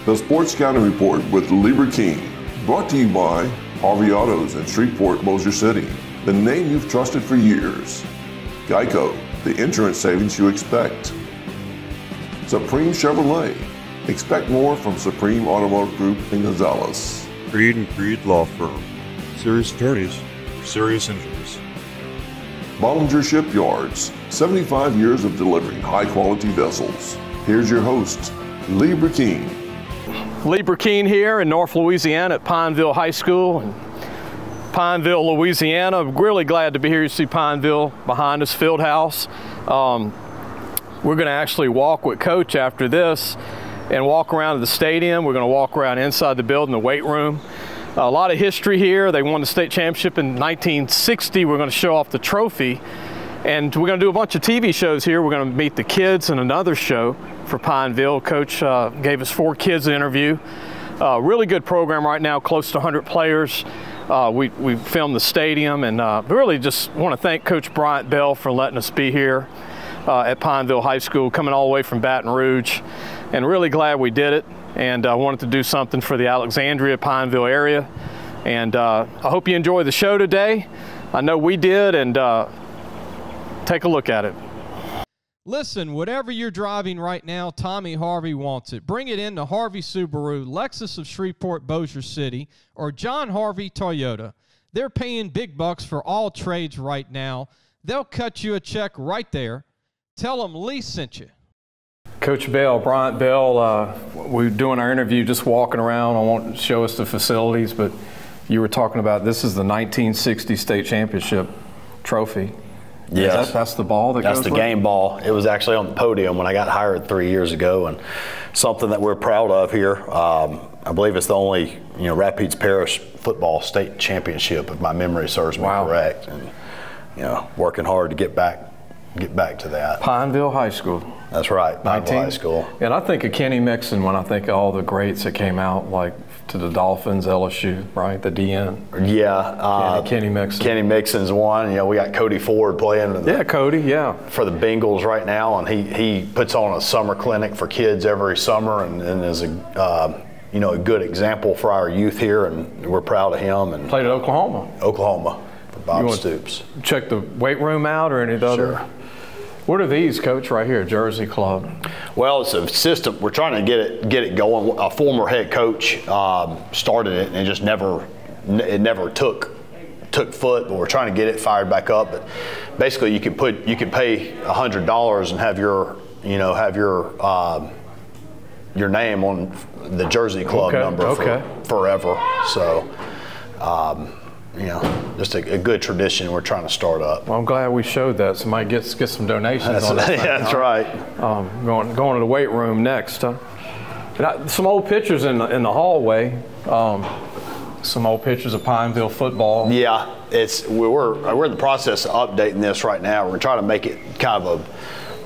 The Sports Scouting Report with Lieber King, brought to you by Harvey Autos in Shreveport, Bossier City, the name you've trusted for years. Geico, the insurance savings you expect. Supreme Chevrolet, expect more from Supreme Automotive Group in Gonzales. Creed and Creed Law Firm, serious attorneys for serious injuries. Bollinger Shipyards, 75 years of delivering high-quality vessels. Here's your host, Lieber King. Lieber King here in North Louisiana at Pineville High School in Pineville, Louisiana. I'm really glad to be here to see Pineville behind us, field house. We're going to actually walk with Coach after this and walk around the stadium. We're going to walk around inside the building, the weight room. A lot of history here. They won the state championship in 1960. We're going to show off the trophy. And we're going to do a bunch of TV shows here. We're going to meet the kids in another show for Pineville. Coach gave us 4 kids an interview. Really good program right now, close to 100 players. We filmed the stadium, and really just want to thank Coach Bryant Bell for letting us be here at Pineville High School, coming all the way from Baton Rouge, and really glad we did it. And I wanted to do something for the Alexandria, Pineville area. And I hope you enjoy the show today. I know we did, and take a look at it. Listen, whatever you're driving right now, Tommy Harvey wants it. Bring it in to Harvey Subaru, Lexus of Shreveport, Bossier City, or John Harvey Toyota. They're paying big bucks for all trades right now. They'll cut you a check right there. Tell them Lee sent you. Coach Bell, Bryant Bell, we were doing our interview just walking around. I won't show us the facilities, but you were talking about this is the 1960 state championship trophy. Yes. That's the ball that That's goes the with game it? ball. It was actually on the podium when I got hired 3 years ago, and something that we're proud of here. I believe it's the only Rapides Parish football state championship, if my memory serves me correct. And working hard to get back to that. Pineville High School. That's right, Pineville High School. And I think of Kenny Mixon when I think of all the greats that came out, like to the Dolphins, LSU, right? The DN. Yeah. Kenny Mixon. Kenny Mixon's one. We got Cody Ford playing. Cody, for the Bengals right now, and he puts on a summer clinic for kids every summer, and is a good example for our youth here, and we're proud of him. And played at Oklahoma. For Bob Stoops. Check the weight room out or any other. Sure. What are these, Coach, right here, Jersey Club? Well, it's a system. We're trying to get it going. A former head coach started it, and it just never took foot. But we're trying to get it fired back up. But basically, you can pay $100 and have your name on the Jersey Club number for forever. So. Just a good tradition we're trying to start up. Well, I'm glad we showed that. Somebody gets some donations on that. That's right. Going to the weight room next. Some old pictures in the hallway. Some old pictures of Pineville football. Yeah, we're in the process of updating this right now. We're trying to make it kind of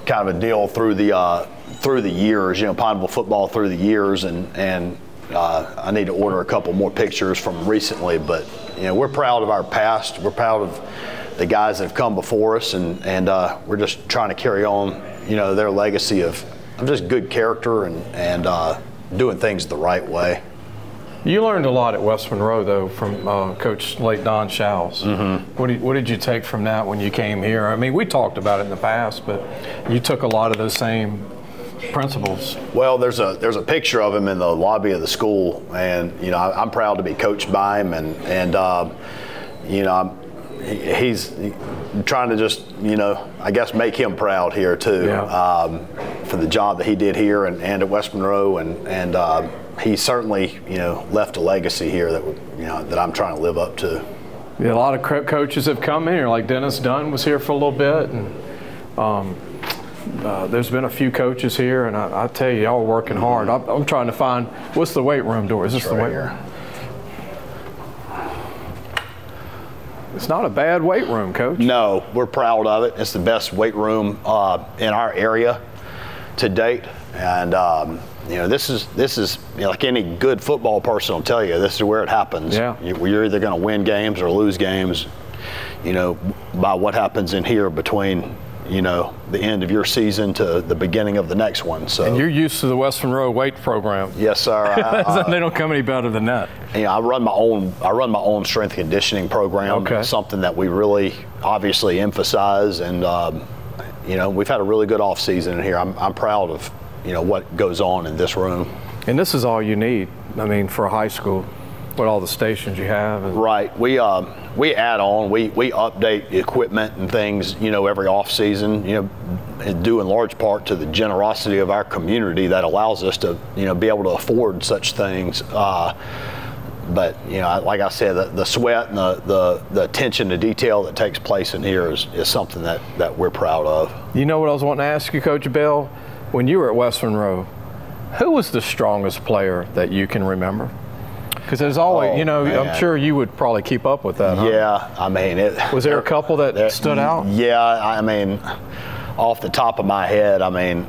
a deal through the years. Pineville football through the years, and I need to order a couple more pictures from recently, but we're proud of our past. We're proud of the guys that have come before us, and we're just trying to carry on, their legacy of just good character and doing things the right way. You learned a lot at West Monroe, though, from Coach late Don Showles. Mm-hmm. What did you take from that when you came here? I mean, we talked about it in the past, but you took a lot of those same principles. Well, there's a picture of him in the lobby of the school, and I'm proud to be coached by him, and he's trying to just I guess make him proud here too, for the job that he did here and at West Monroe, and he certainly left a legacy here that I'm trying to live up to. Yeah, a lot of coaches have come here, like Dennis Dunn was here for a little bit, and there's been a few coaches here, and I tell you, y'all are working hard. I'm trying to find, what's the weight room door? Is this the weight room? It's not a bad weight room, Coach. No, we're proud of it. It's the best weight room in our area to date, and this is like any good football person will tell you, this is where it happens. Yeah. You're either going to win games or lose games, by what happens in here between you know, the end of your season to the beginning of the next one. So. And you're used to the West Monroe weight program. Yes, sir. They don't come any better than that. You know, I run my own strength conditioning program. Okay. It's something that we really obviously emphasize, and you know, we've had a really good off season here. I'm proud of, you know, what goes on in this room. And this is all you need, I mean, for a high school, with all the stations you have. Right. We add on. We update equipment and things, you know, every off season. You know, due in large part to the generosity of our community that allows us to, you know, be able to afford such things. But you know, like I said, the sweat and the attention to detail that takes place in here is something that we're proud of. You know what I was wanting to ask you, Coach Bell? When you were at West Monroe, who was the strongest player that you can remember? Because there's always, you know, man. I'm sure you would probably keep up with that. Yeah, huh? I mean, was there a couple that stood out? Yeah, I mean, off the top of my head, I mean,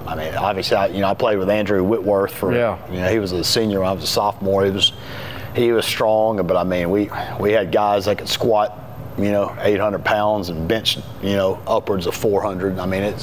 obviously, I played with Andrew Whitworth for, you know, he was a senior when I was a sophomore. He was strong, but I mean, we had guys that could squat, you know, 800 pounds and bench, you know, upwards of 400. I mean,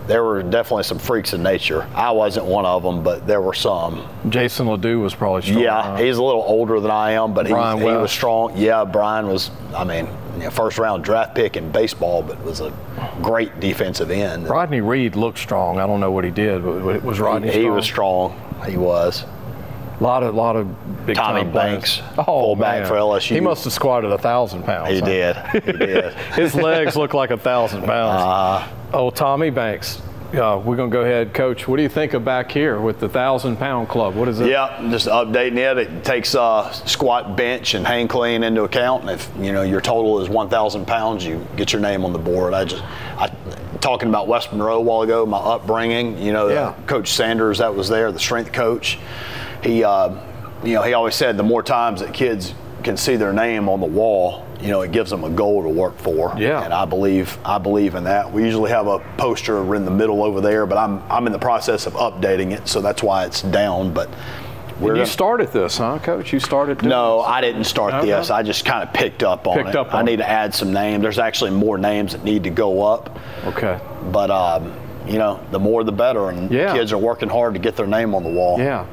there were definitely some freaks in nature. I wasn't one of them, but there were some. Jason Ledoux was probably strong. Yeah, he's a little older than I am, but he was strong. Yeah, Brian was, I mean, you know, first round draft pick in baseball, but was a great defensive end. Rodney Reed looked strong. I don't know what he did, but was Rodney strong? He was strong. He was. A lot of big Tommy time Banks, fullback for LSU. He must have squatted 1,000 pounds. He did. He did. His legs look like 1,000 pounds. Tommy Banks. We're going to go ahead, Coach. What do you think of back here with the 1,000-pound club? What is it? Yeah, just updating it. It takes squat, bench, and hang clean into account. And if you know your total is 1,000 pounds, you get your name on the board. Talking about West Monroe a while ago, my upbringing. You know, Coach Sanders that was there, the strength coach. He, you know, he always said the more times that kids can see their name on the wall, you know, it gives them a goal to work for. Yeah. And I believe in that. We usually have a poster in the middle over there, but I'm in the process of updating it, so that's why it's down. But you started this, huh, Coach? You started doing No, this? I didn't start this. I just kind of picked up on it. I need to add some names. There's actually more names that need to go up. Okay. But you know, the more the better, and kids are working hard to get their name on the wall. Yeah.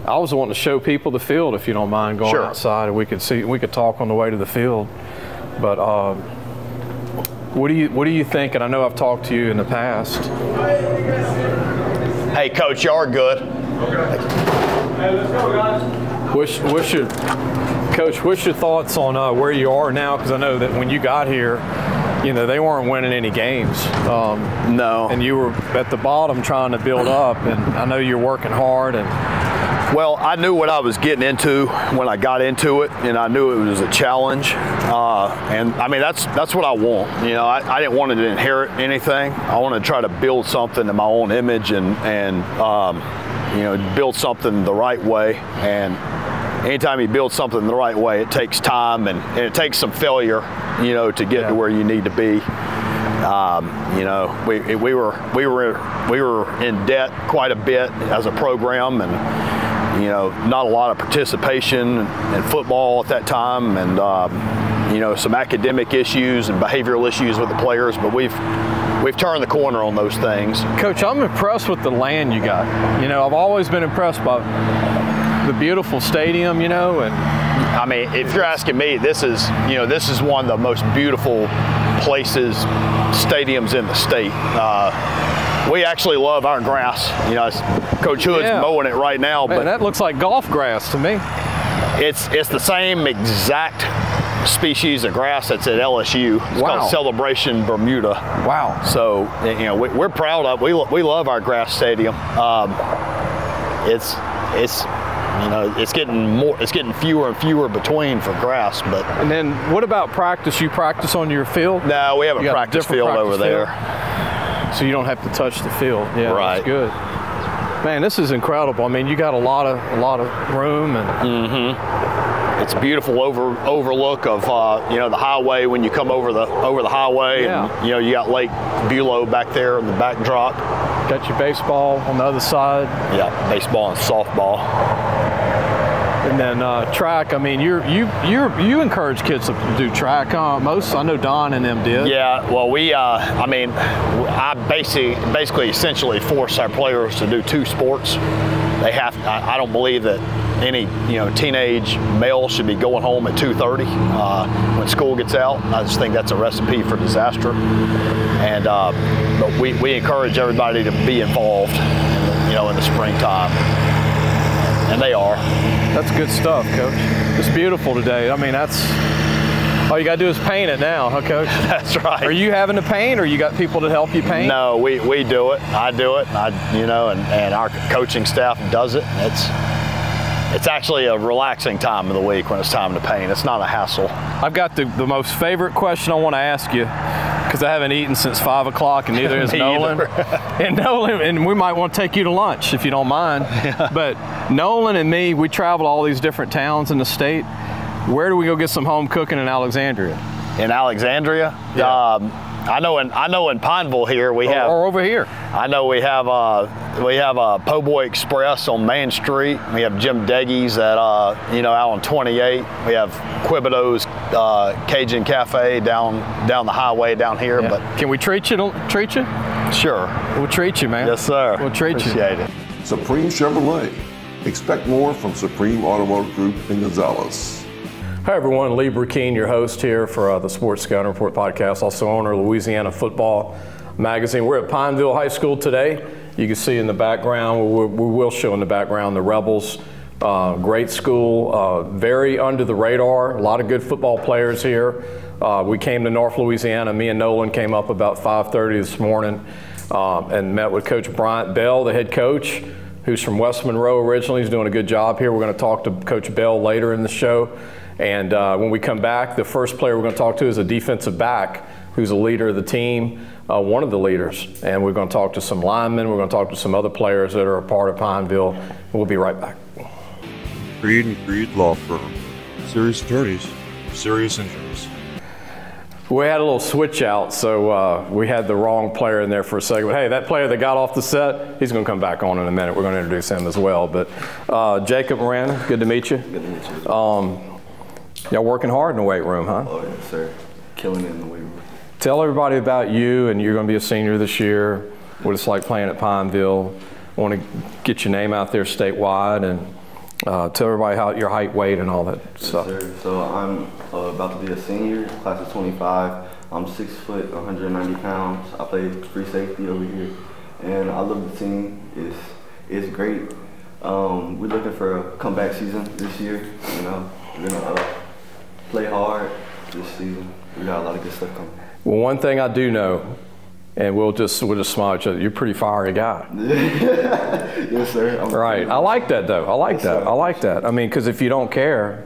I was wanting to show people the field, if you don't mind going outside, and we could talk on the way to the field. But what do you think? And I know I've talked to you in the past. Hey, Coach, y'all are good. Okay. Hey, let's go, guys. What's your thoughts on where you are now? Because I know that when you got here, you know, they weren't winning any games. No. And you were at the bottom trying to build up, and I know you're working hard. Well, I knew what I was getting into when I got into it, and I knew it was a challenge. And I mean, that's what I want. You know, I didn't want to inherit anything. I wanted to try to build something in my own image and you know, build something the right way. And anytime you build something the right way, it takes time and it takes some failure, you know, to get to where you need to be. You know, we were in debt quite a bit as a program, and you know, not a lot of participation in football at that time, and you know, some academic issues and behavioral issues with the players. But we've turned the corner on those things. Coach, I'm impressed with the land you got. You know, I've always been impressed by the beautiful stadium. You know, and I mean, if you're asking me, this is one of the most beautiful places, stadiums in the state. We actually love our grass. You know, Coach Hood's mowing it right now. Man, but that looks like golf grass to me. It's the same exact species of grass that's at LSU. It's called Celebration Bermuda. Wow. So, you know, we're proud of. We love our grass stadium. It's you know, it's getting fewer and fewer between for grass. But and then what about practice? You practice on your field? No, we have a practice field over there. So you don't have to touch the field. Yeah, right. That's good. Man, this is incredible. I mean, you got a lot of room, and it's a beautiful overlook of you know, the highway when you come over the highway. Yeah. And you know, you got Lake Bulow back there in the backdrop. Got your baseball on the other side. Yeah, baseball and softball. And then track. I mean, you encourage kids to do track. Most, I know Don and them did. Yeah. Well, I basically essentially force our players to do 2 sports. They have. I don't believe that any teenage male should be going home at 2:30 when school gets out. I just think that's a recipe for disaster. And but we encourage everybody to be involved, in the springtime, and they are. That's good stuff, Coach. It's beautiful today. I mean, all you got to do is paint it now, huh, Coach? That's right. Are you having to paint, or you got people to help you paint? No, we do it. I do it. And our coaching staff does it. It's actually a relaxing time of the week when it's time to paint. It's not a hassle. I've got the most favorite question I want to ask you, because I haven't eaten since 5 o'clock, and neither has Nolan. And we might want to take you to lunch if you don't mind. Yeah. But Nolan and me, we travel all these different towns in the state. Where do we go get some home cooking in Alexandria? In Alexandria? Yeah. I know in Pineville here we have. Or over here. I know we have a Po' Boy Express on Main Street. We have Jim Deggy's at out on 28. We have Quibido's Cajun Cafe down the highway down here. Yeah. But can we treat you? Sure. We'll treat you, man. Yes, sir. We'll treat Appreciate it. Supreme Chevrolet. Expect more from Supreme Automotive Group in Gonzales. Hi everyone, Lee Burkeen, your host here for the Sports Scouting Report podcast, also owner of Louisiana Football Magazine. We're at Pineville High School today. You can see in the background, we will show in the background the Rebels. Great school, very under the radar, a lot of good football players here. We came to North Louisiana, me and Nolan came up about 5:30 this morning and met with Coach Bryant Bell, the head coach, who's from West Monroe originally. He's doing a good job here. We're going to talk to Coach Bell later in the show. And when we come back, the first player we're going to talk to is a defensive back who's a leader of the team, one of the leaders. And we're going to talk to some linemen. We're going to talk to some other players that are a part of Pineville. We'll be right back. Creed and Creed Law Firm. Serious attorneys, serious injuries. We had a little switch out, so we had the wrong player in there for a second. But hey, that player that got off the set, he's going to come back on in a minute. We're going to introduce him as well. But Jacob Morand, good to meet you. Good to meet you. Y'all working hard in the weight room, huh? Oh, yes, sir. Killing it in the weight room. Tell everybody about you, and you're going to be a senior this year, what it's like playing at Pineville. I want to get your name out there statewide, and tell everybody how your height, weight, and all that stuff. Yes, sir. So I'm about to be a senior, class of 25. I'm 6 foot, 190 pounds. I play free safety over here, and I love the team. It's great. We're looking for a comeback season this year. We're gonna play hard this season. We got a lot of good stuff coming. Well, one thing I do know, and we'll just smile at each other, you're a pretty fiery guy. Yes, sir. Right. I like that, though. I like yes, that. Sir. I like that. I mean, because if you don't care,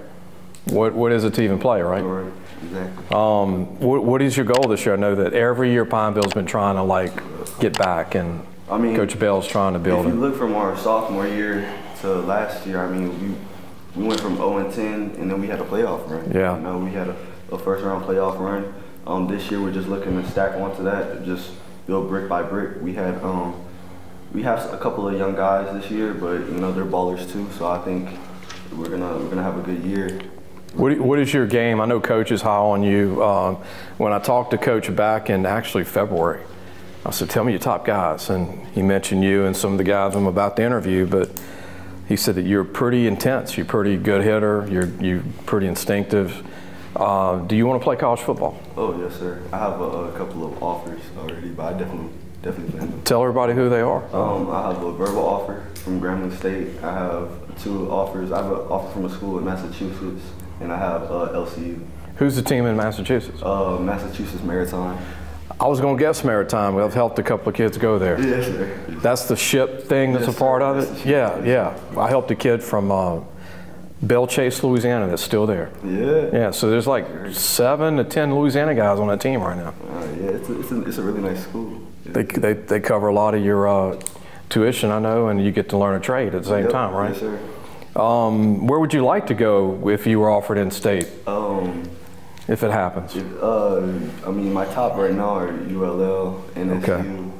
what is it to even play, right? Right. Exactly. What is your goal this year? I know that every year Pineville's been trying to get back, and Coach Bell's trying to build it. If you look from our sophomore year to last year, we went from 0-10, and then we had a playoff run. Yeah. We had a first-round playoff run. This year, we're just looking to stack onto that, just build brick by brick. We have a couple of young guys this year, but they're ballers too. So I think we're gonna have a good year. What is your game? I know Coach is high on you. When I talked to Coach back in actually February, I said, "Tell me your top guys," and he mentioned you and some of the guys I'm about to interview, but. He said that you're pretty intense, you're a pretty good hitter, you're pretty instinctive. Do you want to play college football? Oh, yes, sir. I have a couple of offers already, but I definitely plan. Tell everybody who they are. I have a verbal offer from Grambling State. I have 2 offers. I have an offer from a school in Massachusetts, and I have LCU. Who's the team in Massachusetts? Massachusetts Maritime. I was going to guess Maritime. I've helped a couple of kids go there. Yes, sir. That's the ship thing that's a part of it? Yeah. I helped a kid from Belle Chase, Louisiana that's still there. Yeah. Yeah, so there's 7 to 10 Louisiana guys on that team right now. Yeah, it's a really nice school. They cover a lot of your tuition, I know, and you get to learn a trade at the same time, right? Yes, sir. Where would you like to go if you were offered in state? If it happens. My top right now are ULL and SU.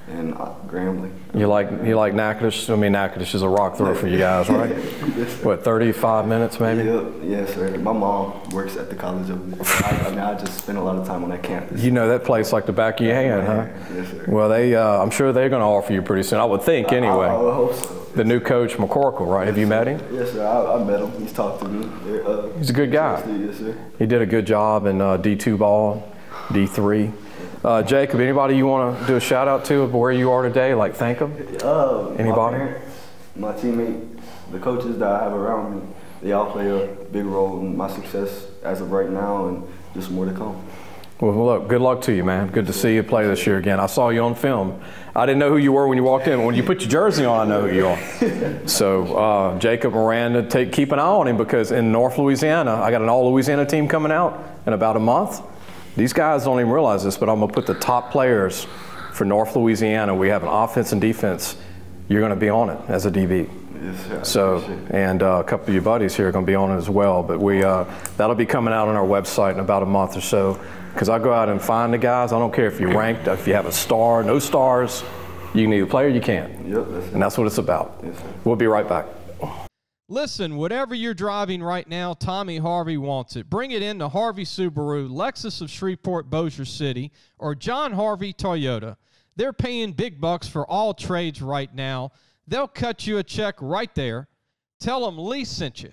and Grambling. You like Natchitoches? I mean, Natchitoches is a rock throw for you guys, right? Yes, sir. What, 35 minutes maybe? Yep. Yes, sir. My mom works at the college over there. I just spend a lot of time on that campus. You know that place like the back of your hand, huh? Yes, sir. Well, I'm sure they're going to offer you pretty soon. I would think anyway. I hope so. The new coach, McCorkle, right? Have you met him? Yes, sir. I met him. He's talked to me. He's a good guy. Yes, sir. He did a good job in D2 ball, D3. Jacob, anybody you want to do a shout out to of where you are today? Like thank them? Anybody? My parents, my teammates, the coaches that I have around me, they all play a big role in my success as of right now and just more to come. Well, look, good luck to you, man. Good to see you play this year again. I saw you on film. I didn't know who you were when you walked in. When you put your jersey on, I know who you are. So, Jacob Morand, keep an eye on him because in North Louisiana, I got an all-Louisiana team coming out in about a month. These guys don't even realize this, but I'm going to put the top players for North Louisiana. We have an offense and defense. You're going to be on it as a DB. Yes, sir. So, and a couple of your buddies here are going to be on it as well. But that'll be coming out on our website in about a month or so. Because I go out and find the guys. I don't care if you're ranked, if you have a star, no stars. You can either play or you can't. Yep, and that's what it's about. Yes, sir. We'll be right back. Listen, whatever you're driving right now, Tommy Harvey wants it. Bring it in to Harvey Subaru, Lexus of Shreveport, Bossier City, or John Harvey Toyota. They're paying big bucks for all trades right now. They'll cut you a check right there. Tell them Lee sent you.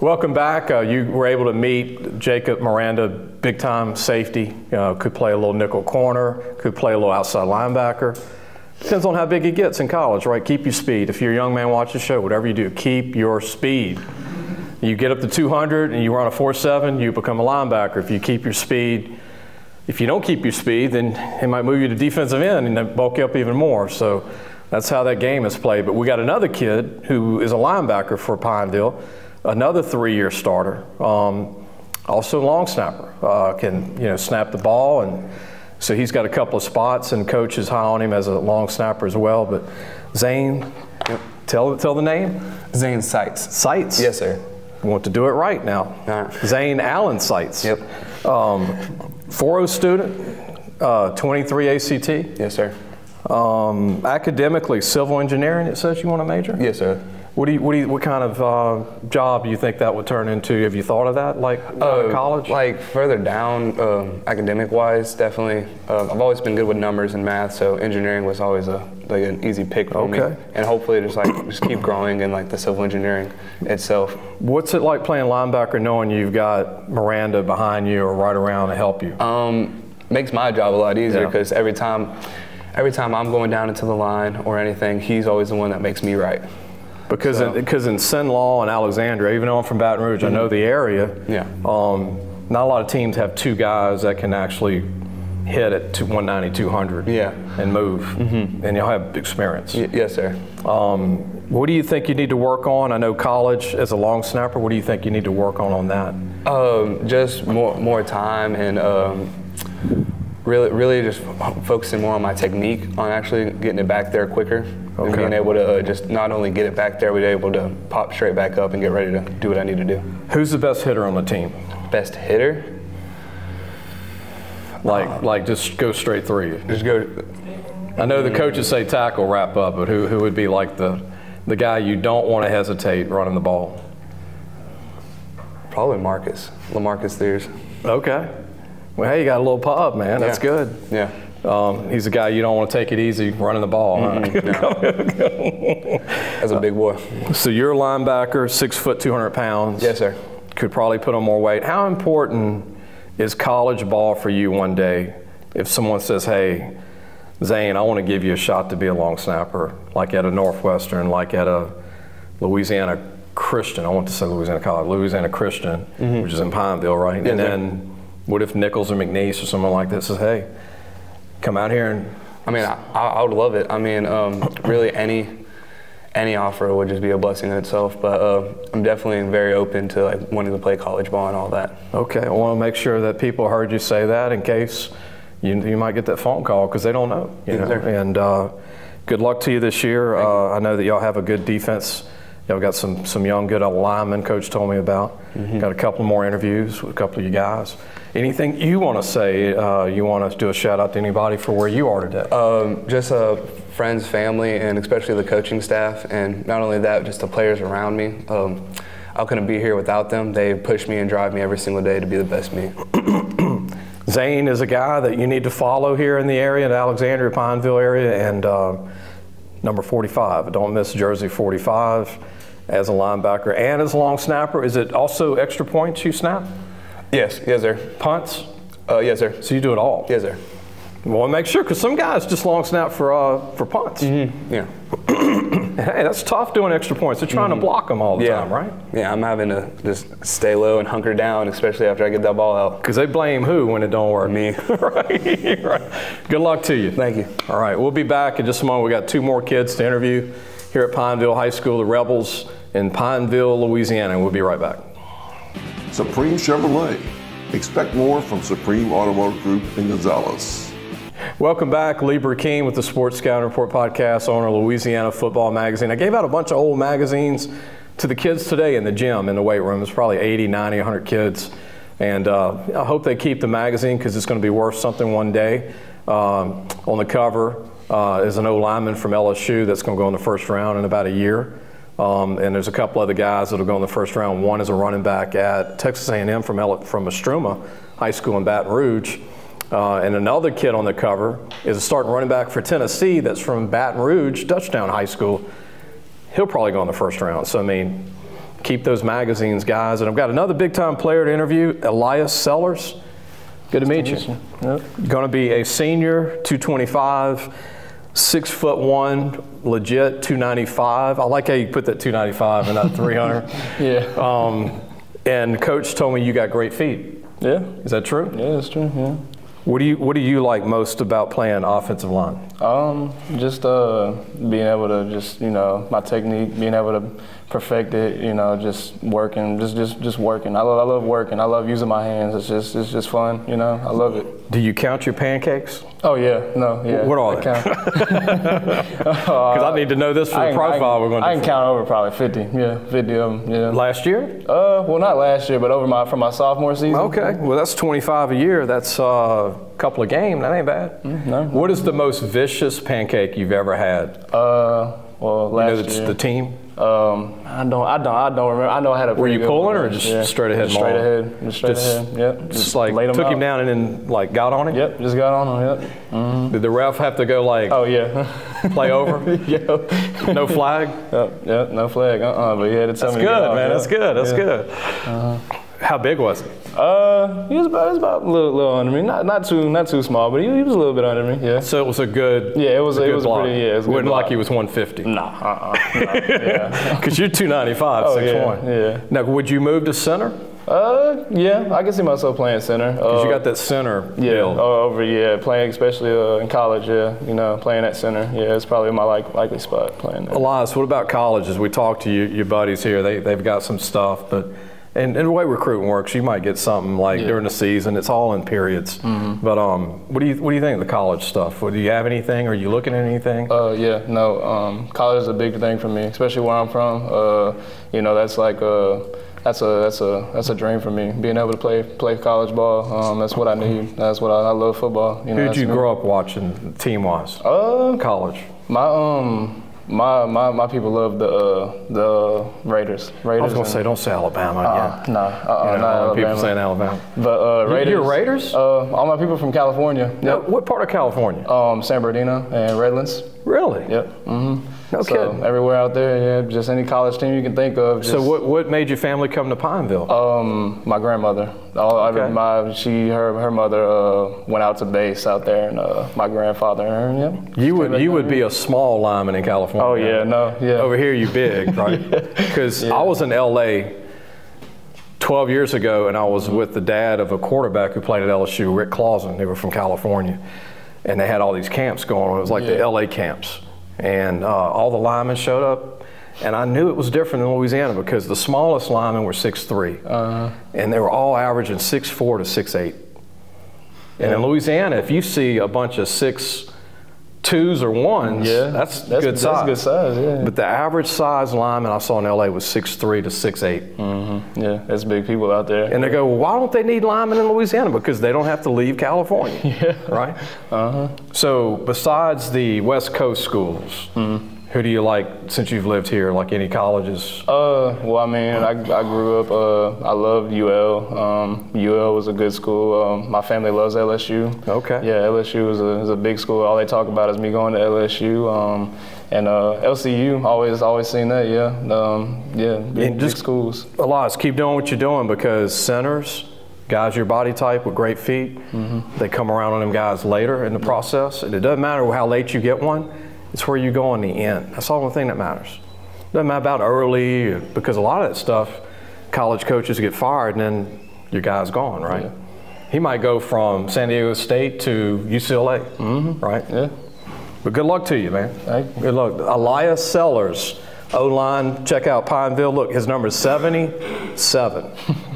Welcome back. You were able to meet Jacob Miranda, big-time safety. Could play a little nickel corner, could play a little outside linebacker. Depends on how big he gets in college, right? Keep your speed. If you're a young man watching the show, whatever you do, keep your speed. You get up to 200 and you run a 4.7, you become a linebacker. If you keep your speed, if you don't keep your speed, then it might move you to defensive end and then bulk you up even more. So that's how that game is played. But we got another kid who is a linebacker for Pineville, another 3-year starter, also long snapper, can snap the ball, and so he's got a couple of spots, and coach is high on him as a long snapper as well. But Zane, tell the name. Zane Sites. Sites. Yes, sir. You want to do it right now. All right. Zane Allen Sites. Yep. 4.0 student, 23 ACT. Yes, sir. Academically, civil engineering. It says you want to major. Yes, sir. What kind of job do you think that would turn into? Have you thought of that, like college? Like further down, academic-wise, definitely. I've always been good with numbers and math, so engineering was always an easy pick for me. And hopefully, just keep growing in the civil engineering itself. What's it like playing linebacker, knowing you've got Miranda behind you or right around to help you? Makes my job a lot easier because every time I'm going down into the line or anything, he's always the one that makes me right. Because in Cenlaw and Alexandria, even though I'm from Baton Rouge, I know the area. Yeah. Not a lot of teams have two guys that can actually hit at 190, 200 and move, and you'll have experience. Yes, sir. What do you think you need to work on? I know college as a long snapper, what do you think you need to work on that? Just more time and really just focusing more on my technique, on actually getting it back there quicker. And being able to just not only get it back there, we're able to pop straight back up and get ready to do what I need to do. Who's the best hitter on the team? Best hitter? Like just go straight through. Just go. I know the coaches say tackle, wrap up, but who would be like the guy you don't want to hesitate running the ball? Probably LaMarcus Thiers. Okay. Well, hey, you got a little pub, man. That's good. Yeah. He's a guy you don't want to take it easy running the ball. Huh? No. That's a big boy. So you're a linebacker, 6 foot, 200 pounds. Yes, sir. Could probably put on more weight. How important is college ball for you one day? If someone says, hey, Zane, I want to give you a shot to be a long snapper, like at a Northwestern, like at a Louisiana Christian. I want to say Louisiana College, Louisiana Christian, which is in Pineville, right? Yes, and then what if Nichols or McNeese or someone like this says, hey, come out here and. I mean, I would love it. I mean, really any offer would just be a blessing in itself. But I'm definitely very open to wanting to play college ball and all that. Okay, I want to make sure that people heard you say that in case you might get that phone call because they don't know. You know? And good luck to you this year. I know that y'all have a good defense I've got some young good linemen Coach told me about. Got a couple more interviews with a couple of you guys. Anything you want to say? You want to do a shout out to anybody for where you are today? Just friends, family, and especially the coaching staff. And not only that, just the players around me. I couldn't be here without them. They push me and drive me every single day to be the best me. Zane is a guy that you need to follow here in the area, in the Alexandria, Pineville area, and number 45. Don't miss jersey 45 as a linebacker and as a long snapper. Is it also extra points you snap? Yes, sir. Punts? Yes, sir. So you do it all? Yes, sir. Well, make sure, because some guys just long snap for punts. Yeah. Hey, that's tough doing extra points. They're trying to block them all the time, right? Yeah, I'm having to just stay low and hunker down, especially after I get that ball out. Because they blame who when it don't work? Me. Right. Good luck to you. Thank you. All right, we'll be back in just a moment. We got 2 more kids to interview here at Pineville High School, the Rebels in Pineville, Louisiana, and we'll be right back. Supreme Chevrolet. Expect more from Supreme Automotive Group in Gonzales. Welcome back. Lee Burkeen with the Sports Scouting Report podcast, owner of Louisiana Football Magazine. I gave out a bunch of old magazines to the kids today in the gym, in the weight room. It's probably 80, 90, 100 kids. And I hope they keep the magazine because it's going to be worth something one day. On the cover is an old lineman from LSU that's going to go in the first round in about a year. And there's a couple other guys that will go in the first round. One is a running back at Texas A&M from Estroma High School in Baton Rouge. And another kid on the cover is a starting running back for Tennessee that's from Baton Rouge, Dutchtown High School. He'll probably go in the first round. So, I mean, keep those magazines, guys. And I've got another big-time player to interview, Elias Sellers. Good to meet you. Yep. Going to be a senior, 225, 6'1", legit 295. I like how you put that 295 and not 300. Yeah. And Coach told me you got great feet. Yeah. Is that true? Yeah, that's true. Yeah. What do you like most about playing offensive line? Just being able to just, my technique, being able to perfect it, just working, just working. I love working. I love using my hands. It's just fun, I love it. Do you count your pancakes? Oh yeah, no, yeah. What are they? Because I need to know this for the profile we're going to do. I can count over probably 50 of them, yeah. Last year? Well, not last year, but from my sophomore season. Okay, well that's 25 a year. That's a couple of games. That ain't bad. No. What is the most vicious pancake you've ever had? Well, last year. The team? I don't remember. I know I had a. Were you pulling or just straight ahead? Straight ahead. Just straight ahead. Yep. Just like took him down and then like got on it. Yep. Just got on him. Yep. Mm-hmm. Did the ref have to go like? Oh yeah. Play over? Yeah. No flag? Yep. No flag. But he had to tell me. That's good, man. That's good. That's good. How big was it? He was about a little under me. Not too small, but he was a little bit under me. Yeah. So it was a good. Yeah, it was pretty. Yeah, it wasn't like he was 150. Nah. Yeah. Because you're 295, 6'1". Yeah. Now, would you move to center? Yeah, I can see myself playing center. Because you got that center deal. Playing especially in college. Yeah, playing at center. Yeah, it's probably my likely spot playing there. Elias, what about colleges? We talked to your buddies here. They've got some stuff, but. And the way recruiting works, you might get something like during the season. It's all in periods. Mm-hmm. But what do you think of the college stuff? Do you have anything? Are you looking at anything? College is a big thing for me, especially where I'm from. That's like that's a dream for me. Being able to play college ball. That's what I need. That's what I love football. Who did you grow up watching team-wise? College. My people love the Raiders. I was going to say, don't say Alabama again. Not Alabama. People saying Alabama. But Raiders. You're Raiders? All my people from California. No, what part of California? San Bernardino and Redlands. Really? Yep. Mm-hmm. No kidding. Everywhere out there, just any college team you can think of. So what made your family come to Pineville? My grandmother. Her mother went out to base out there, and my grandfather and her. You would be a small lineman in California. Oh yeah, Over here you big, right? Because I was in LA 12 years ago, and I was with the dad of a quarterback who played at LSU, Rick Clausen. They were from California, and they had all these camps going on. It was like the LA camps. And all the linemen showed up, and I knew it was different in Louisiana because the smallest linemen were 6'3", and they were all averaging 6'4" to 6'8". And in Louisiana, if you see a bunch of 6'2", 2s or 1s, Yeah, that's good size. That's good size, yeah. But the average size lineman I saw in LA was 6'3" to 6'8". Mm-hmm. Yeah, that's big people out there. And they go, well, why don't they need linemen in Louisiana? Because they don't have to leave California, yeah. right? Uh-huh. So besides the West Coast schools, who do you like since you've lived here, like any colleges? Well, I mean, I grew up, I loved UL. UL was a good school. My family loves LSU. Okay. Yeah, LSU is a big school. All they talk about is me going to LSU. And LCU, always seen that, yeah. Big schools. Elias, keep doing what you're doing, because centers, guys your body type with great feet, they come around on them guys later in the process. And it doesn't matter how late you get one. It's where you go in the end. That's the only thing that matters. It doesn't matter about early, because a lot of that stuff, college coaches get fired and then your guy's gone, right? Yeah. He might go from San Diego State to UCLA, right? Yeah. But good luck to you, man. Thank you. Good luck. Elias Sellers, O-line, check out Pineville. Look, his number is 77.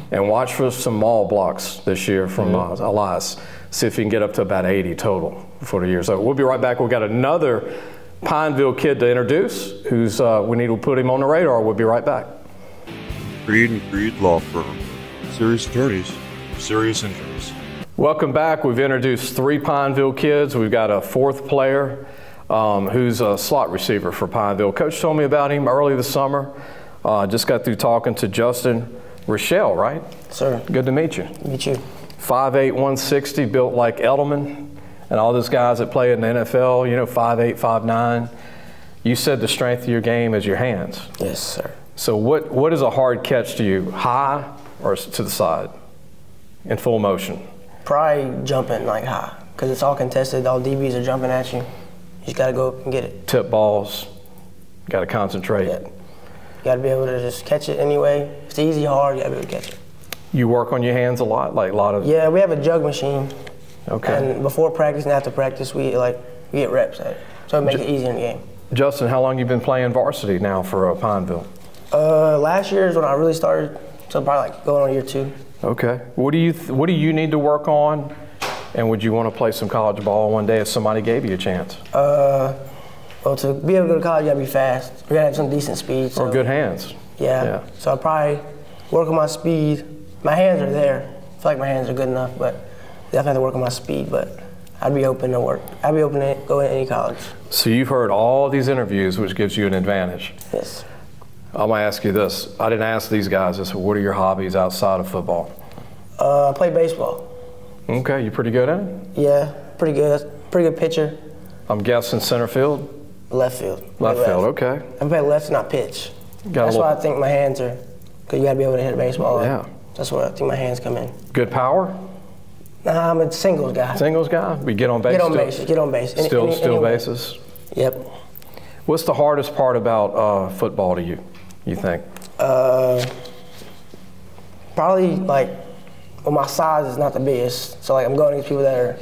And watch for some maul blocks this year from Elias. See if you can get up to about 80 total before the year's over. We'll be right back. We've got another Pineville kid to introduce who's we need to put him on the radar. We'll be right back. Creed and Creed Law Firm. Serious attorneys for serious injuries. Welcome back. We've introduced 3 Pineville kids. We've got a 4th player who's a slot receiver for Pineville. Coach told me about him early this summer. Just got through talking to Justinrelle, right? Sir. Good to meet you. Meet you. 5'8", 160, built like Edelman and all those guys that play in the NFL, 5'8", 5'9". You said the strength of your game is your hands. Yes, sir. So what is a hard catch to you, high or to the side, in full motion? Probably jumping like high, because it's all contested. All DBs are jumping at you. You just got to go up and get it. Tip balls, got to concentrate. Yeah. You got to be able to just catch it anyway. If it's easy, hard, you got to be able to catch it. You work on your hands a lot, like a lot of? Yeah, we have a jug machine. Okay. And before practice and after practice, we get reps at it. So it makes it easier in the game. Justin, how long you been playing varsity now for Pineville? Last year is when I really started, so probably like going on year 2. Okay. What do you need to work on, and would you want to play some college ball one day if somebody gave you a chance? Well, to be able to go to college, you gotta be fast. You gotta have some decent speed. So. Or good hands. Yeah. So I probably work on my speed. My hands are there. I feel like my hands are good enough, but definitely have to work on my speed. But I'd be open to work. I'd be open to go into any college. So you've heard all these interviews, which gives you an advantage. Yes. I'm gonna ask you this. I didn't ask these guys this. What are your hobbies outside of football? I play baseball. Okay, you pretty good at it? Yeah, pretty good. Pretty good pitcher. I'm guessing center field? Left field. Left field, okay. I play left, not pitch. That's why I think my hands are, because you got to be able to hit a baseball. Yeah. That's where I think my hands come in. Good power? Nah, I'm a singles guy. Singles guy? We get on base? Get on base. Get on base. Still bases? Yep. What's the hardest part about football to you think? Probably like, well, my size is not the biggest. So like I'm going against people that are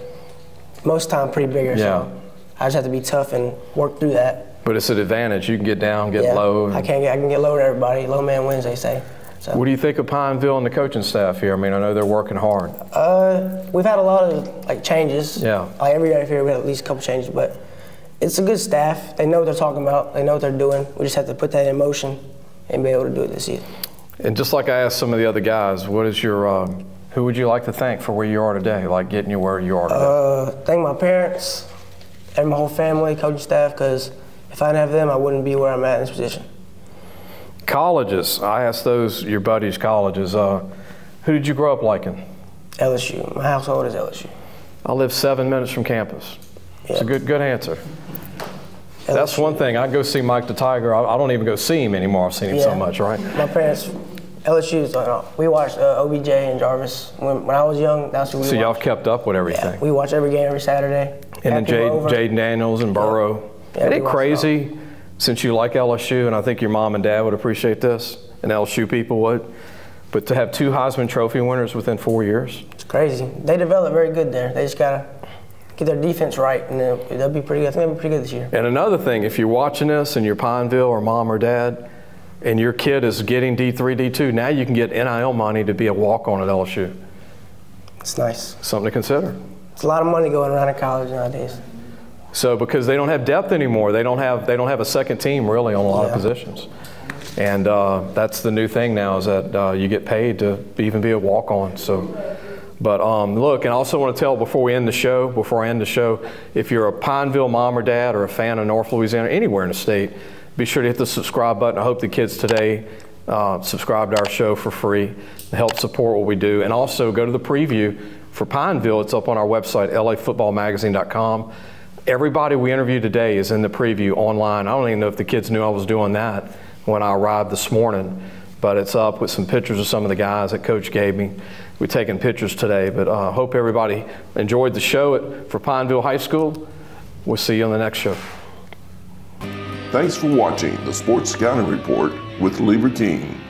most of the time pretty bigger. Yeah. So I just have to be tough and work through that. But it's an advantage. You can get down, get low. I can get low to everybody. Low man wins, they say. So. What do you think of Pineville and the coaching staff here? I mean, I know they're working hard. We've had a lot of like changes. Yeah. Like every year here we had at least a couple changes, but it's a good staff. They know what they're talking about. They know what they're doing. We just have to put that in motion and be able to do it this season. And just like I asked some of the other guys, what is your, who would you like to thank for where you are today, like getting you where you are today? Thank my parents and my whole family, coaching staff, because if I didn't have them, I wouldn't be where I'm at in this position. Colleges, I asked those, your buddies' colleges, who did you grow up liking? LSU. My household is LSU. I live 7 minutes from campus. Yeah. It's a good answer. LSU. That's one thing. I go see Mike the Tiger. I don't even go see him anymore. I've seen him so much, right? My parents, LSU, we watched OBJ and Jarvis. When I was young, that's who we watched. So y'all have kept up with everything. Yeah, we watch every game every Saturday. And then Jaden Daniels and Burrow. Yeah, Isn't it crazy, since you like LSU, and I think your mom and dad would appreciate this, and LSU people would, but to have 2 Heisman Trophy winners within 4 years? It's crazy. They develop very good there. They just got to get their defense right, and they'll be pretty good. I think they'll be pretty good this year. And another thing, if you're watching this and you're Pineville or mom or dad, and your kid is getting D3, D2, now you can get NIL money to be a walk-on at LSU. It's nice. Something to consider. It's a lot of money going around in college nowadays. So because they don't have depth anymore, they don't have a second team really on a lot of positions. And that's the new thing now, is that you get paid to even be a walk-on. So, but look, and I also want to tell before I end the show, if you're a Pineville mom or dad or a fan of North Louisiana, anywhere in the state, be sure to hit the subscribe button. I hope the kids today subscribe to our show for free to help support what we do. And also go to the preview for Pineville. It's up on our website, lafootballmagazine.com. Everybody we interviewed today is in the preview online. I don't even know if the kids knew I was doing that when I arrived this morning, but it's up with some pictures of some of the guys that Coach gave me. We're taking pictures today, but I hope everybody enjoyed the show for Pineville High School. We'll see you on the next show. Thanks for watching the Sports Scouting Report with Lieber King.